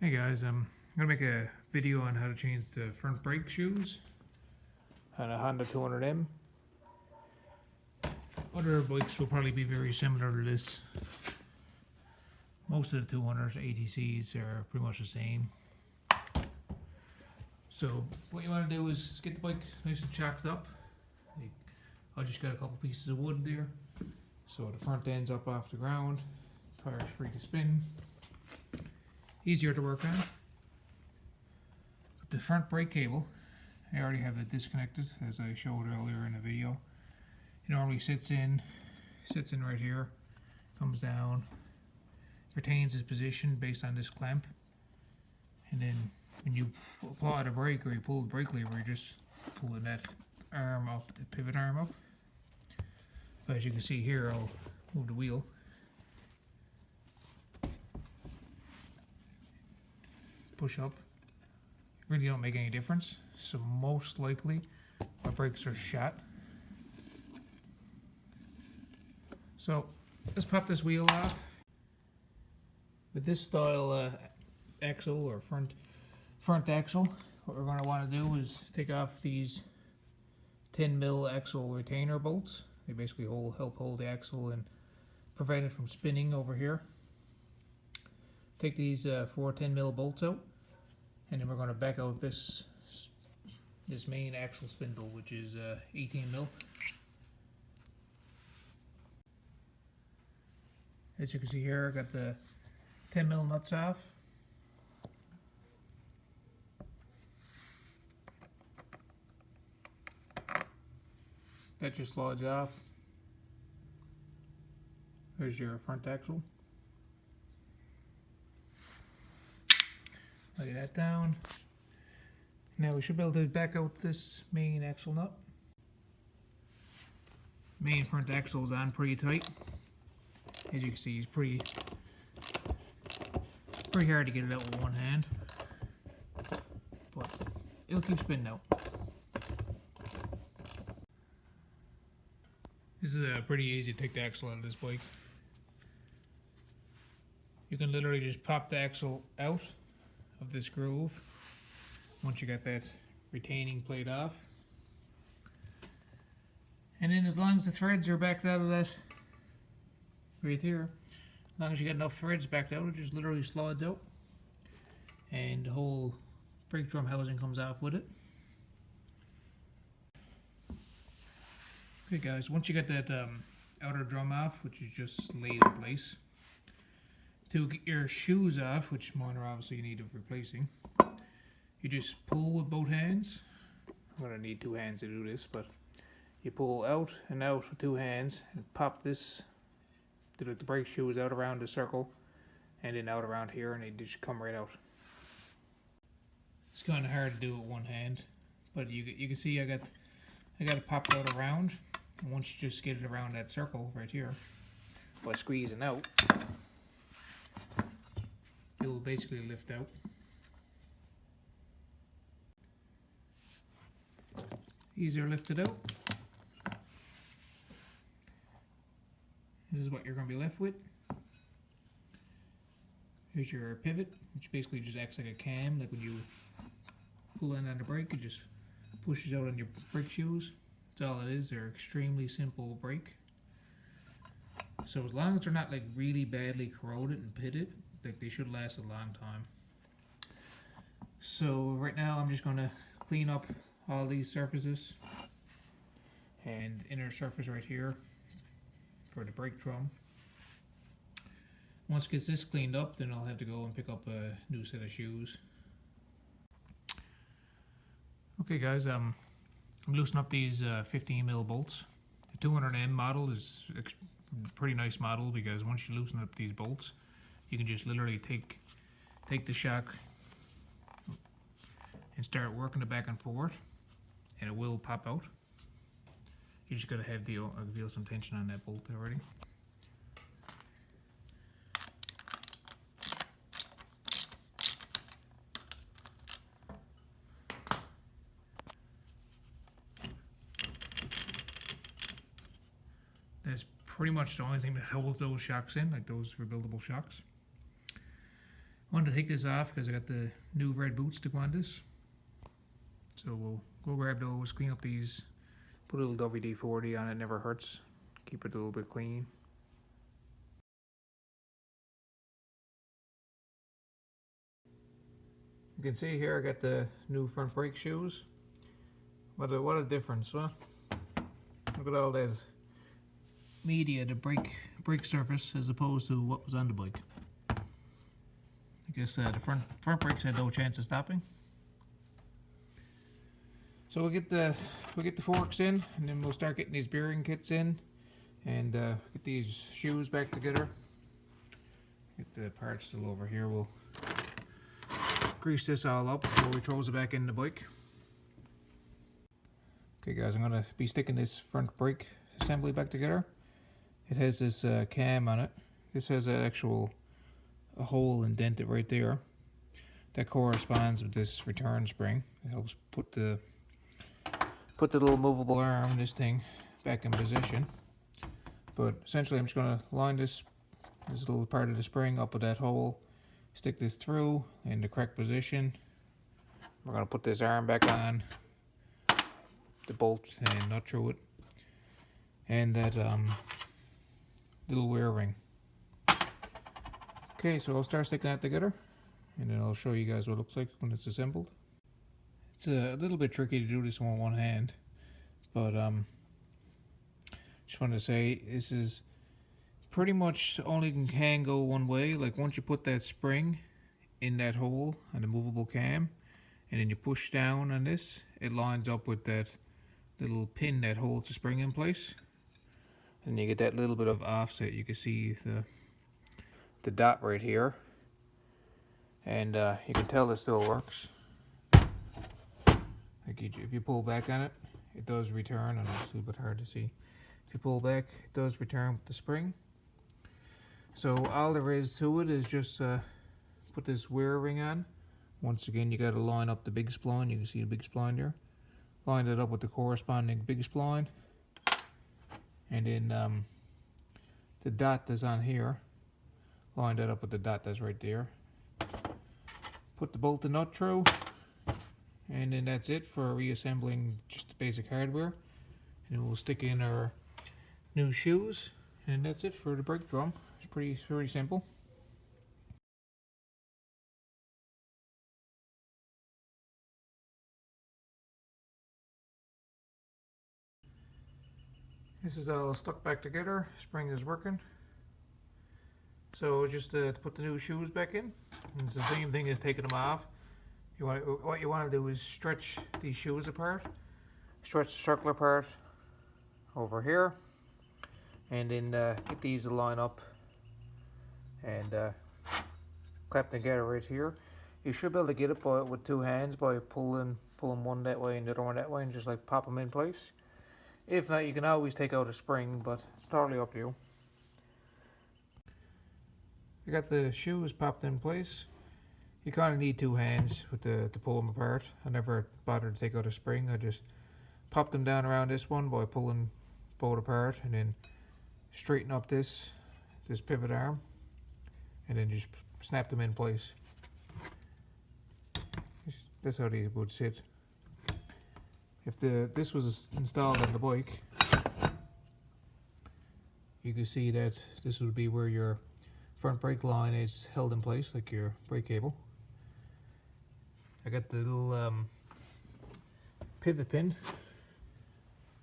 Hey guys, I'm gonna make a video on how to change the front brake shoes on a Honda 200M. Other bikes will probably be very similar to this. Most of the 200 ATCs are pretty much the same. So what you want to do is get the bike nice and chopped up. I just got a couple pieces of wood there, so the front end's up off the ground, tires free to spin. Easier to work on. The front brake cable, I already have it disconnected as I showed earlier in the video. It normally sits in right here, comes down, retains its position based on this clamp, and then when you apply the brake or you pull the brake lever, you're just pulling that arm up, the pivot arm up. But as you can see here, I'll move the wheel. Push up. Really don't make any difference, so most likely my brakes are shot. So let's pop this wheel off. With this style axle or front axle, what we're going to want to do is take off these 10mm axle retainer bolts. They basically help hold the axle and prevent it from spinning over here. Take these 4 10mm bolts out, and then we're going to back out this main axle spindle, which is 18mm. As you can see here, I got the 10mm nuts off. That just slides off. There's your front axle. Lay that down. Now we should be able to back out this main axle nut. Main front axle is on pretty tight. As you can see, it's pretty hard to get it out with one hand, but it'll keep spinning out. This is pretty easy to take the axle out of this bike. You can literally just pop the axle out of this groove once you got that retaining plate off, and then as long as the threads are backed out of that right here, as long as you got enough threads backed out, it just literally slides out and the whole brake drum housing comes off with it. Okay guys, once you got that outer drum off, which is just laid in place, to get your shoes off, which mine are obviously in need of replacing, you just pull with both hands. I'm going to need 2 hands to do this, but you pull out and out with 2 hands and pop this, the brake shoes out around the circle and then out around here, and they just come right out. It's kind of hard to do with one hand, but you can see I got it popped out around. And once you just get it around that circle right here by squeezing out, it will basically lift out. These are lifted out. This is what you're going to be left with. Here's your pivot, which basically just acts like a cam. Like when you pull in on the brake, it just pushes out on your brake shoes. That's all it is. They're extremely simple brake. So as long as they're not like really badly corroded and pitted, like they should last a long time. So right now I'm just going to clean up all these surfaces and inner surface right here for the brake drum. Once it gets this cleaned up, then I'll have to go and pick up a new set of shoes. Okay guys, I'm loosening up these 15mm bolts. The 200M model is a pretty nice model because once you loosen up these bolts, you can just literally take the shock and start working it back and forth, and it will pop out. You just gotta feel some tension on that bolt already. That's pretty much the only thing that holds those shocks in, like those rebuildable shocks. wanted to take this off because I got the new red boots to go on this. So we'll go grab those, clean up these, put a little WD-40 on it, never hurts. Keep it a little bit clean. You can see here I got the new front brake shoes. What a difference, huh? Look at all that media, the brake surface, as opposed to what was on the bike. I guess the front brakes had no chance of stopping. So we'll get the forks in, and then we'll start getting these bearing kits in, and get these shoes back together. Get the parts still over here. We'll grease this all up before we throw it back in the bike. Okay guys, I'm going to be sticking this front brake assembly back together. It has this cam on it. This has a hole indented right there. That corresponds with this return spring. It helps put the little movable arm, this thing, back in position. But essentially I'm just going to line this little part of the spring up with that hole, stick this through in the correct position. We're going to put this arm back on, the bolt and nut through it, and that little wear ring. Okay, so I'll start sticking that together, and then I'll show you guys what it looks like when it's assembled. It's a little bit tricky to do this on one hand, but just wanted to say this is pretty much only can go one way. Like once you put that spring in that hole on the movable cam, and then you push down on this, it lines up with that little pin that holds the spring in place, and you get that little bit of offset. You can see the dot right here, and you can tell it still works. Like if you pull back on it, it does return. I know it's a little bit hard to see. If you pull back, it does return with the spring. So all there is to it is just put this wear ring on. Once again, you got to line up the big spline. You can see the big spline there. Line it up with the corresponding big spline, and then the dot that's on here, line that up with the dot that's right there. Put the bolt and nut through, and then that's it for reassembling just the basic hardware. And we'll stick in our new shoes, and that's it for the brake drum. It's pretty simple. This is all stuck back together. Spring is working. So just to put the new shoes back in, and it's the same thing as taking them off. What you want to do is stretch these shoes apart. Stretch the circular part over here, and then get these to line up and clap together right here. You should be able to get it with two hands by pulling one that way and the other one that way, and just like pop them in place. If not, you can always take out a spring, but it's totally up to you. You got the shoes popped in place. You kind of need two hands to pull them apart. I never bothered to take out a spring. I just pop them down around this one by pulling both apart, and then straighten up this pivot arm, and then just snap them in place. That's how they would sit. If this was installed on the bike, you can see that this would be where your front brake line is held in place, like your brake cable. I got the little pivot pin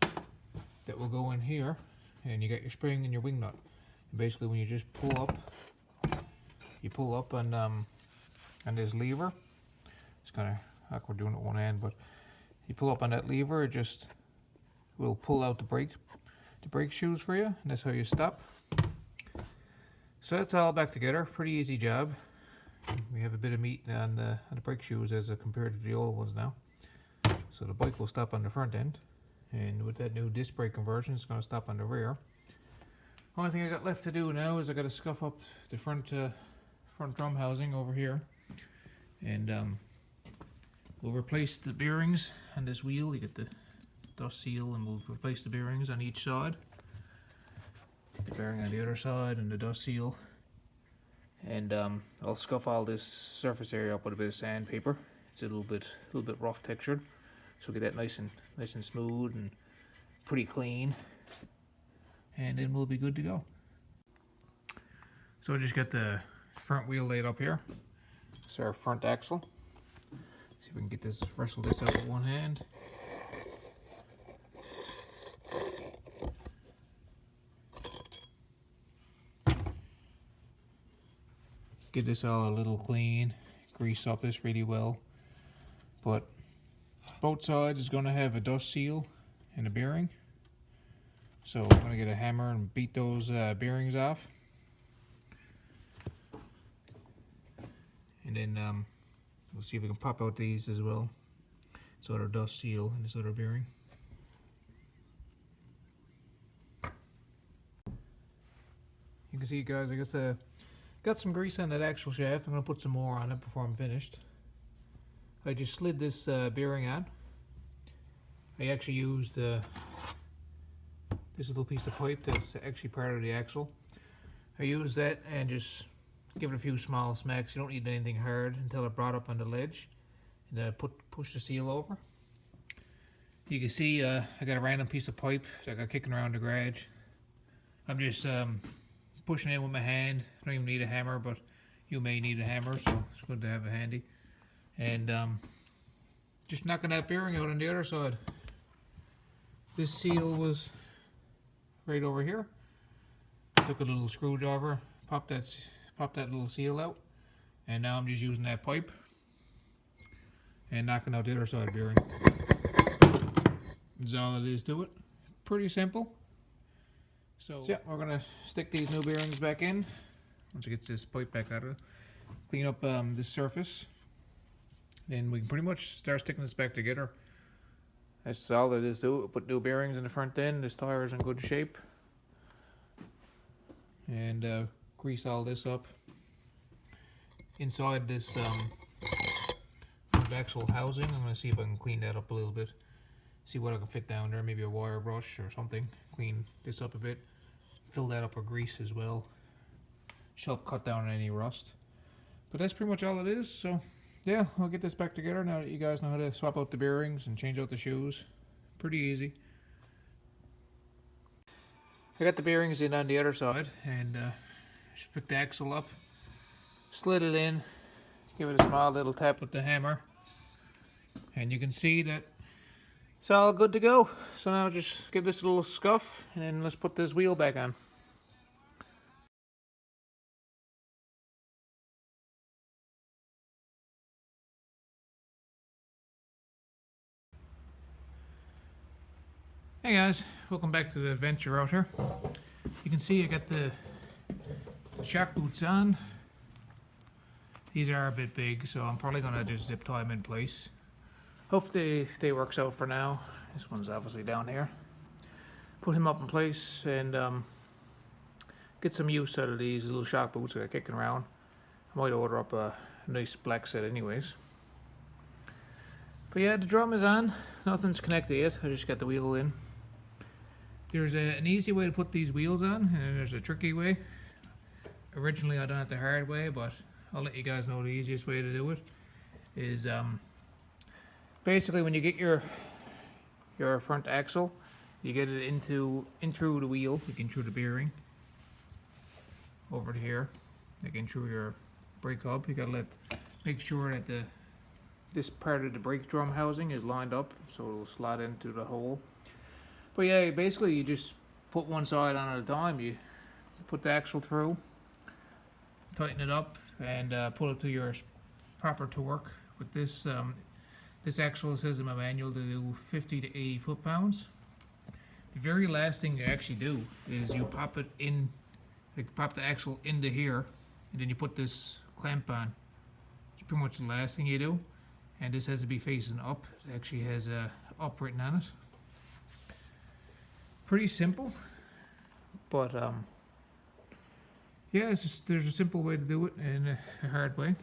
that will go in here, and you got your spring and your wing nut. And basically, when you just pull up on this lever. It's kind of awkward doing it one hand, but you pull up on that lever, it just will pull out the brake shoes for you, and that's how you stop. So that's all back together. Pretty easy job. We have a bit of meat on the brake shoes as compared to the old ones now. So the bike will stop on the front end, and with that new disc brake conversion, it's going to stop on the rear. Only thing I got left to do now is I got to scuff up the front drum housing over here, and we'll replace the bearings on this wheel. You get the dust seal, and we'll replace the bearings on each side. The bearing on the other side and the dust seal, And I'll scuff all this surface area up with a bit of sandpaper. It's a little bit rough textured, so get that nice and smooth and pretty clean, and then we'll be good to go. So I just got the front wheel laid up here. It's our front axle. See if we can get this, wrestle this out with one hand. Get this all a little clean, grease up this really well. But both sides is going to have a dust seal and a bearing. So I'm going to get a hammer and beat those bearings off. And then we'll see if we can pop out these as well. This other dust seal and this other bearing. You can see, guys, I guess got some grease on that actual shaft. I'm going to put some more on it before I'm finished. I just slid this bearing on. I actually used this little piece of pipe that's actually part of the axle. I used that and just give it a few small smacks. You don't need anything hard until it brought up on the ledge. And then I push the seal over. You can see I got a random piece of pipe that I got kicking around the garage. I'm just pushing it with my hand. I don't even need a hammer, but you may need a hammer, so it's good to have it handy. And just knocking that bearing out on the other side. This seal was right over here. Took a little screwdriver, popped that little seal out, and now I'm just using that pipe and knocking out the other side bearing. That's all it is to it. Pretty simple. So yeah, we're gonna stick these new bearings back in once it gets this pipe back out of it. Clean up this surface. Then we can pretty much start sticking this back together. That's all it is to it. Put new bearings in the front end. This tire is in good shape. And grease all this up. Inside this actual housing, I'm going to see if I can clean that up a little bit. See what I can fit down there. Maybe a wire brush or something. Clean this up a bit. Fill that up with grease as well. Should help cut down on any rust. But that's pretty much all it is. So yeah, I'll get this back together now that you guys know how to swap out the bearings and change out the shoes. Pretty easy. I got the bearings in on the other side, and just pick the axle up, slid it in, give it a small little tap with the hammer, and you can see that it's all good to go. So now just give this a little scuff, and then let's put this wheel back on. Hey guys, welcome back to the adventure out here. You can see I got the shock boots on. These are a bit big, so I'm probably gonna just zip tie them in place. Hope they works out for now. This one's obviously down here. Put him up in place and get some use out of these little shock boots that are kicking around. I might order up a nice black set anyways. But yeah, the drum is on. Nothing's connected yet. I just got the wheel in. There's an easy way to put these wheels on, and there's a tricky way. Originally I done it the hard way, but I'll let you guys know the easiest way to do it is basically when you get your front axle, you get it in through the wheel, like in through the bearing over to here, like in through your brake hub. You gotta make sure that this part of the brake drum housing is lined up so it'll slide into the hole. But yeah, basically you just put one side on at a time. You put the axle through, tighten it up, and pull it to your proper torque. With this this axle, says in my manual to do 50 to 80 foot-pounds. The very last thing you actually do is you pop it in, like pop the axle into here, and then you put this clamp on. It's pretty much the last thing you do. And this has to be facing up. It actually has up written on it. Pretty simple, but yeah, there's a simple way to do it and a hard way.